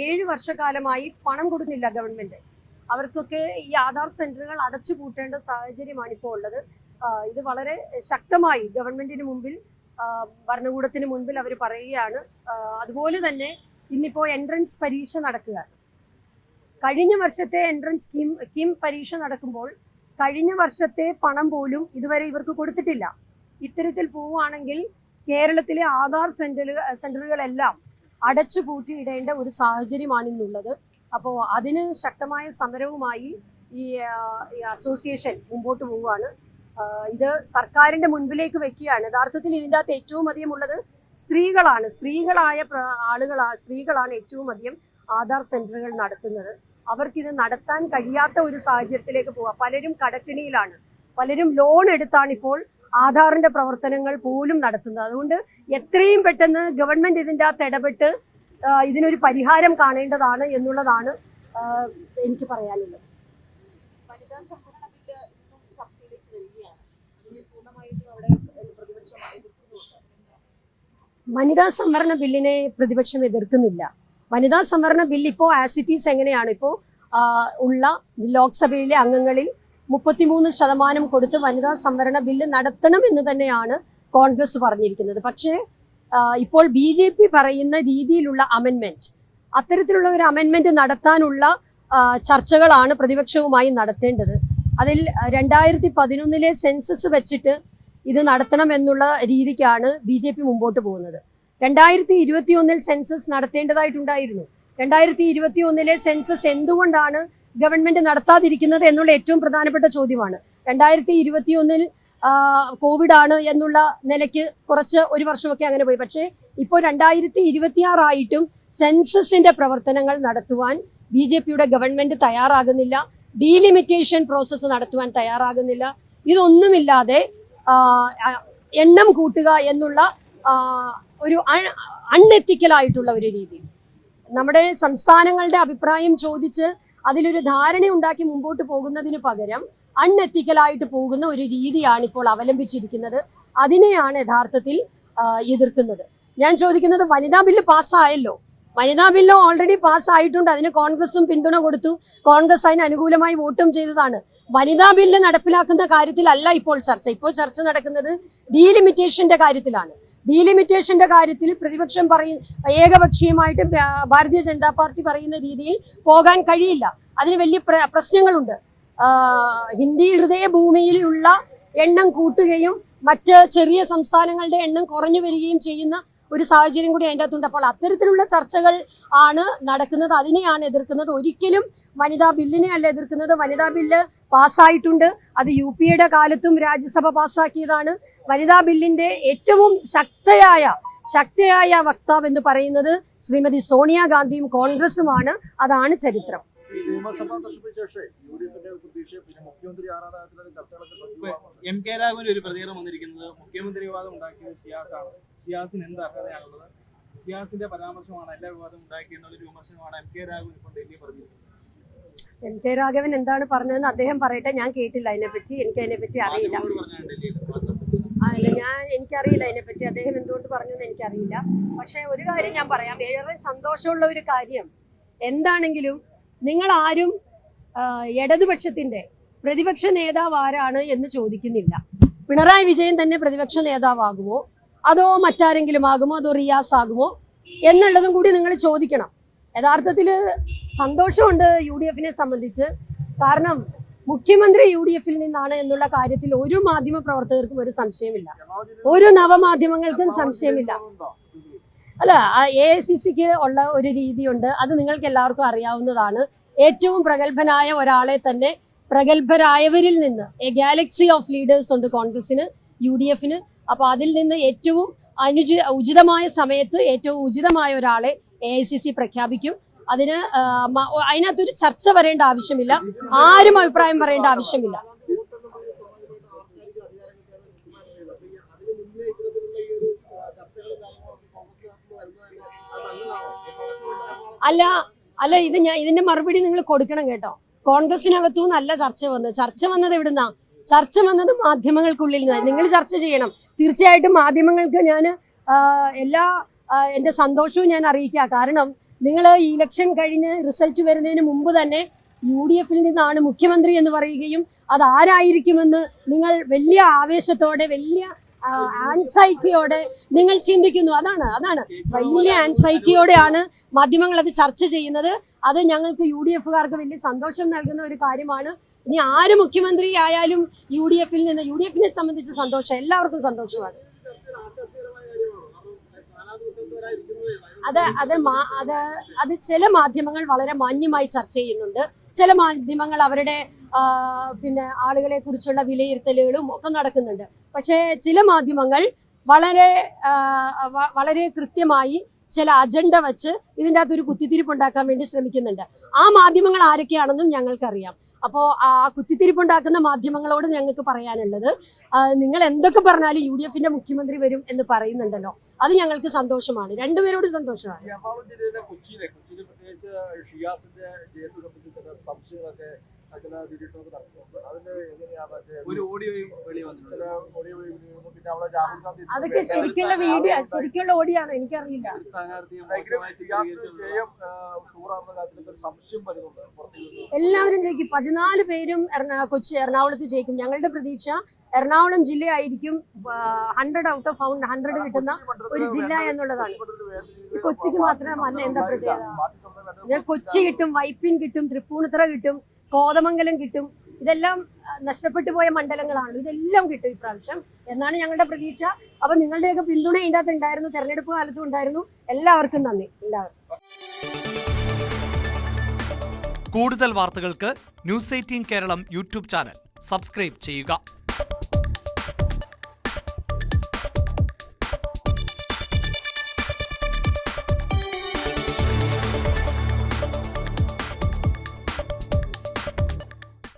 7 വർഷക്കാലമായി പണം കൊടുക്കുന്നില്ല ഗവൺമെന്റ്. അവർക്കൊക്കെ ഈ ആധാർ സെന്ററുകൾ അടച്ചു പൂട്ടേണ്ട സാഹചര്യമാണ് ഇപ്പോൾ ഉള്ളത്. ഇത് വളരെ ശക്തമായി ഗവൺമെന്റിന് മുമ്പിൽ, ഭരണകൂടത്തിന് മുൻപിൽ അവർ പറയുകയാണ്. അതുപോലെ തന്നെ ഇന്നിപ്പോൾ എൻട്രൻസ് പരീക്ഷ നടക്കുകയാണ്. കഴിഞ്ഞ വർഷത്തെ എൻട്രൻസ് കിം പരീക്ഷ നടക്കുമ്പോൾ കഴിഞ്ഞ വർഷത്തെ പണം പോലും ഇതുവരെ ഇവർക്ക് കൊടുത്തിട്ടില്ല. ഇത്തരത്തിൽ പോവുകയാണെങ്കിൽ കേരളത്തിലെ ആധാർ സെന്ററുകളെല്ലാം അടച്ചു പൂട്ടിയിടേണ്ട ഒരു സാഹചര്യമാണ് ഇന്നുള്ളത്. അപ്പോൾ അതിന് ശക്തമായ സമരവുമായി ഈ അസോസിയേഷൻ മുമ്പോട്ട് പോവുകയാണ്. ഇത് സർക്കാരിന്റെ മുൻപിലേക്ക് വെക്കുകയാണ്. യഥാർത്ഥത്തിൽ ഇതിൻ്റെ അകത്ത് ഏറ്റവും അധികം ഉള്ളത് സ്ത്രീകളാണ്. സ്ത്രീകളാണ് ഏറ്റവും അധികം ആധാർ സെന്ററുകൾ നടത്തുന്നത്. അവർക്കിത് നടത്താൻ കഴിയാത്ത ഒരു സാഹചര്യത്തിലേക്ക് പോവുക. പലരും കടക്കിണിയിലാണ്, പലരും ലോൺ എടുത്താണ് ഇപ്പോൾ ആധാറിന്റെ പ്രവർത്തനങ്ങൾ പോലും നടത്തുന്നത്. അതുകൊണ്ട് എത്രയും പെട്ടെന്ന് ഗവൺമെന്റ് ഇതിൻ്റെ അകത്ത് ഇടപെട്ട് ഇതിനൊരു പരിഹാരം കാണേണ്ടതാണ് എന്നുള്ളതാണ് എനിക്ക് പറയാനുള്ളത്. വനിതാ സംവരണ ബില്ലിനെ പ്രതിപക്ഷം എതിർക്കുന്നില്ല. വനിതാ സംവരണ ബില്ല് ഇപ്പോൾ ആസ് ഇറ്റ് ഈസ് എങ്ങനെയാണ് ഇപ്പോൾ ഉള്ള ലോക്സഭയിലെ അംഗങ്ങളിൽ 33% കൊടുത്ത് വനിതാ സംവരണ ബില്ല് നടത്തണം എന്ന് തന്നെയാണ് കോൺഗ്രസ് പറഞ്ഞിരിക്കുന്നത്. പക്ഷേ ഇപ്പോൾ BJP പറയുന്ന രീതിയിലുള്ള അമെൻമെന്റ്, അത്തരത്തിലുള്ള ഒരു അമെൻമെന്റ് നടത്താനുള്ള ചർച്ചകളാണ് പ്രതിപക്ഷവുമായി നടത്തേണ്ടത്. അതിൽ 2011 സെൻസസ് വെച്ചിട്ട് ഇത് നടത്തണം എന്നുള്ള രീതിക്കാണ് BJP മുമ്പോട്ട് പോകുന്നത്. 2021 സെൻസസ് നടത്തേണ്ടതായിട്ടുണ്ടായിരുന്നു. 2021 സെൻസസ് എന്തുകൊണ്ടാണ് ഗവൺമെന്റ് നടത്താതിരിക്കുന്നത് എന്നുള്ള ഏറ്റവും പ്രധാനപ്പെട്ട ചോദ്യമാണ്. 2021 കോവിഡ് ആണ് എന്നുള്ള നിലയ്ക്ക് ഒരു വർഷമൊക്കെ അങ്ങനെ പോയി. പക്ഷേ ഇപ്പോൾ 2026 ആയിട്ടും സെൻസസിന്റെ പ്രവർത്തനങ്ങൾ നടത്തുവാൻ BJPയുടെ ഗവൺമെന്റ് തയ്യാറാകുന്നില്ല. ഡീലിമിറ്റേഷൻ പ്രോസസ്സ് നടത്തുവാൻ തയ്യാറാകുന്നില്ല. ഇതൊന്നുമില്ലാതെ എണ്ണം കൂട്ടുക എന്നുള്ള ഒരു അൺഎത്തിക്കലായിട്ടുള്ള ഒരു രീതി, നമ്മുടെ സംസ്ഥാനങ്ങളുടെ അഭിപ്രായം ചോദിച്ച് അതിലൊരു ധാരണ ഉണ്ടാക്കി മുമ്പോട്ട് പോകുന്നതിന് പകരം അൺഎത്തിക്കലായിട്ട് പോകുന്ന ഒരു രീതിയാണ് ഇപ്പോൾ അവലംബിച്ചിരിക്കുന്നത്. അതിനെയാണ് യഥാർത്ഥത്തിൽ എതിർക്കുന്നത്. ഞാൻ ചോദിക്കുന്നത്, വനിതാ ബില്ല് പാസ്സായല്ലോ, വനിതാ ബില്ല് ഓൾറെഡി പാസ്സായിട്ടുണ്ട്. അതിന് കോൺഗ്രസും പിന്തുണ കൊടുത്തു, കോൺഗ്രസ് അതിന് അനുകൂലമായി വോട്ടും ചെയ്തതാണ്. വനിതാ ബില്ല് നടപ്പിലാക്കുന്ന കാര്യത്തിലല്ല ഇപ്പോൾ ചർച്ച. ഇപ്പോൾ ചർച്ച നടക്കുന്നത് ഡീലിമിറ്റേഷന്റെ കാര്യത്തിലാണ്. ഡീലിമിറ്റേഷന്റെ കാര്യത്തിൽ പ്രതിപക്ഷം ഏകപക്ഷീയമായിട്ട് ഭാരതീയ ജനതാ പാർട്ടി പറയുന്ന രീതിയിൽ പോകാൻ കഴിയില്ല. അതിന് വലിയ പ്രശ്നങ്ങളുണ്ട്. ഹിന്ദി ഹൃദയഭൂമിയിലുള്ള എണ്ണം കൂട്ടുകയും മറ്റ് ചെറിയ സംസ്ഥാനങ്ങളുടെ എണ്ണം കുറഞ്ഞു വരികയും ചെയ്യുന്ന ഒരു സാഹചര്യം കൂടി അതിൻ്റെ അകത്തുണ്ട്. അപ്പോൾ അത്തരത്തിലുള്ള ചർച്ചകൾ ആണ് നടക്കുന്നത്. അതിനെയാണ് എതിർക്കുന്നത്. ഒരിക്കലും വനിതാ ബില്ലിനെ അല്ല എതിർക്കുന്നത്. വനിതാ ബില്ല് പാസ്സായിട്ടുണ്ട്. അത് UPയുടെ കാലത്തും രാജ്യസഭ പാസ്സാക്കിയതാണ്. വനിതാ ബില്ലിന്റെ ഏറ്റവും ശക്തയായ വക്താവ് എന്ന് പറയുന്നത് ശ്രീമതി സോണിയാഗാന്ധിയും കോൺഗ്രസുമാണ്. അതാണ് ചരിത്രം. MK രാഘവൻ ഒരു പ്രതികരണം വന്നിരിക്കുന്നത് മുഖ്യമന്ത്രി വിവാദം ഉണ്ടാക്കിയത് ഷിയാസാണ്, ഷിയാസിന് എന്ത് അർഹതയാണുള്ളത്, ഷിയാസിന്റെ പരാമർശമാണ് എല്ലാ വിവാദം ഉണ്ടാക്കിയെന്നുള്ളൊരു വിമർശനമാണ് MK രാഘവൻ ഇപ്പോൾ ഡൽഹി പറഞ്ഞിരിക്കുന്നത്. MK രാഘവൻ എന്താണ് പറഞ്ഞതെന്ന് അദ്ദേഹം പറയട്ടെ. ഞാൻ കേട്ടില്ല അതിനെപ്പറ്റി, എനിക്ക് അതിനെപ്പറ്റി അറിയില്ല. എനിക്കറിയില്ല അതിനെപ്പറ്റി അദ്ദേഹം എന്തുകൊണ്ട് പറഞ്ഞു എന്ന് എനിക്കറിയില്ല. പക്ഷെ ഒരു കാര്യം ഞാൻ പറയാം, ഏറെ സന്തോഷമുള്ള ഒരു കാര്യം എന്താണെങ്കിലും നിങ്ങൾ ആരും ഇടതുപക്ഷത്തിന്റെ പ്രതിപക്ഷ നേതാവ് ആരാണ് എന്ന് ചോദിക്കുന്നില്ല. പിണറായി വിജയൻ തന്നെ പ്രതിപക്ഷ നേതാവാകുമോ, അതോ മറ്റാരെങ്കിലും ആകുമോ, അതോ റിയാസ് ആകുമോ എന്നുള്ളതും കൂടി നിങ്ങൾ ചോദിക്കണം. യഥാർത്ഥത്തിൽ സന്തോഷമുണ്ട് UDFനെ സംബന്ധിച്ച്. കാരണം മുഖ്യമന്ത്രി UDFിൽ നിന്നാണ് എന്നുള്ള കാര്യത്തിൽ ഒരു മാധ്യമ പ്രവർത്തകർക്കും ഒരു സംശയമില്ല, ഒരു നവമാധ്യമങ്ങൾക്കും സംശയമില്ല. അല്ല, AICCക്ക് ഉള്ള ഒരു രീതിയുണ്ട്, അത് നിങ്ങൾക്ക് എല്ലാവർക്കും അറിയാവുന്നതാണ്. ഏറ്റവും പ്രഗത്ഭനായ ഒരാളെ തന്നെ പ്രഗത്ഭരായവരിൽ നിന്ന് എ ഗാലക്സി ഓഫ് ലീഡേഴ്സ് ഉണ്ട് കോൺഗ്രസിന്, UDFന്. അപ്പൊ അതിൽ നിന്ന് ഏറ്റവും ഉചിതമായ സമയത്ത് ഏറ്റവും ഉചിതമായ ഒരാളെ AICC പ്രഖ്യാപിക്കും. അതിനകത്തൊരു ചർച്ച വരേണ്ട ആവശ്യമില്ല, ആരും അഭിപ്രായം പറയേണ്ട ആവശ്യമില്ല. അല്ല ഇതിന്റെ മറുപടി നിങ്ങൾ കൊടുക്കണം കേട്ടോ. കോൺഗ്രസിനകത്തു നല്ല ചർച്ച വന്നത് എവിടുന്നാ? ചർച്ച വന്നത് മാധ്യമങ്ങൾക്കുള്ളിൽ നിന്ന്. നിങ്ങൾ ചർച്ച ചെയ്യണം. തീർച്ചയായിട്ടും മാധ്യമങ്ങൾക്ക് ഞാൻ എന്റെ സന്തോഷവും ഞാൻ അറിയിക്കുക. കാരണം നിങ്ങൾ ഈ ഇലക്ഷൻ കഴിഞ്ഞ് റിസൾട്ട് വരുന്നതിന് മുമ്പ് തന്നെ UDF-ൽ നിന്നാണ് മുഖ്യമന്ത്രി എന്ന് പറയുകയും അത് ആരായിരിക്കുമെന്ന് നിങ്ങൾ വലിയ ആവേശത്തോടെ വലിയ ആൻസൈറ്റിയോടെ നിങ്ങൾ ചിന്തിക്കുന്നു. അതാണ് വലിയ ആൻസൈറ്റിയോടെയാണ് മാധ്യമങ്ങൾ അത് ചർച്ച ചെയ്യുന്നത്. അത് ഞങ്ങൾക്ക് UDF-കാർക്ക് വലിയ സന്തോഷം നൽകുന്ന ഒരു കാര്യമാണ്. ഇനി ആര് മുഖ്യമന്ത്രി ആയാലും UDF-ൽ നിന്ന് UDF-നെ സംബന്ധിച്ച് സന്തോഷം, എല്ലാവർക്കും സന്തോഷമാണ്. അത് ചില മാധ്യമങ്ങൾ വളരെ മാന്യമായി ചർച്ച ചെയ്യുന്നുണ്ട്. ചില മാധ്യമങ്ങൾ അവരുടെ പിന്നെ ആളുകളെ കുറിച്ചുള്ള വിലയിരുത്തലുകളും ഒക്കെ നടക്കുന്നുണ്ട്. പക്ഷേ ചില മാധ്യമങ്ങൾ വളരെ കൃത്യമായി ചില അജണ്ട വെച്ച് ഇതിൻ്റെ അകത്തൊരു കുത്തിത്തിരിപ്പുണ്ടാക്കാൻ വേണ്ടി ശ്രമിക്കുന്നുണ്ട്. ആ മാധ്യമങ്ങൾ ആരൊക്കെയാണെന്നും ഞങ്ങൾക്കറിയാം. അപ്പോൾ ആ കുത്തിത്തിരിപ്പുണ്ടാക്കുന്ന മാധ്യമങ്ങളോട് ഞങ്ങൾക്ക് പറയാനുള്ളത്, നിങ്ങൾ എന്തൊക്കെ പറഞ്ഞാലും UDF-ന്റെ മുഖ്യമന്ത്രി വരും എന്ന് പറയുന്നുണ്ടല്ലോ, അത് ഞങ്ങൾക്ക് സന്തോഷമാണ്. രണ്ടുപേരോടും സന്തോഷമാണ്. അതൊക്കെ ശരിക്കുള്ള വീഡിയോ, ശരിക്കുള്ള ഓഡിയോ ആണ്, എനിക്കറിയില്ല. എല്ലാവരും ജയിക്കും. 14 പേരും എറണാകുളത്ത് ജയിക്കും. ഞങ്ങളുടെ പ്രതീക്ഷ എറണാകുളം ജില്ലയായിരിക്കും 100 out of 100 കിട്ടുന്ന ഒരു ജില്ല എന്നുള്ളതാണ്. കൊച്ചിക്ക് മാത്രമല്ല, എന്താ പ്രത്യേകത? കൊച്ചി കിട്ടും, വൈപ്പിൻ കിട്ടും, തൃപ്പൂണിത്തുറ കിട്ടും, കോതമംഗലം കിട്ടും. ഇതെല്ലാം നഷ്ടപ്പെട്ടു പോയ മണ്ഡലങ്ങളാണ്. ഇതെല്ലാം കിട്ടും ഇപ്രാവശ്യം എന്നാണ് ഞങ്ങളുടെ പ്രതീക്ഷ. അപ്പൊ നിങ്ങളുടെയൊക്കെ പിന്തുണ ഇതിൻ്റെ അകത്ത് ഉണ്ടായിരുന്നു, തെരഞ്ഞെടുപ്പ് കാലത്തും ഉണ്ടായിരുന്നു. എല്ലാവർക്കും നന്ദി. എല്ലാവർക്കും. കൂടുതൽ വാർത്തകൾക്ക് News 18 Keralam YouTube channel subscribe ചെയ്യുക.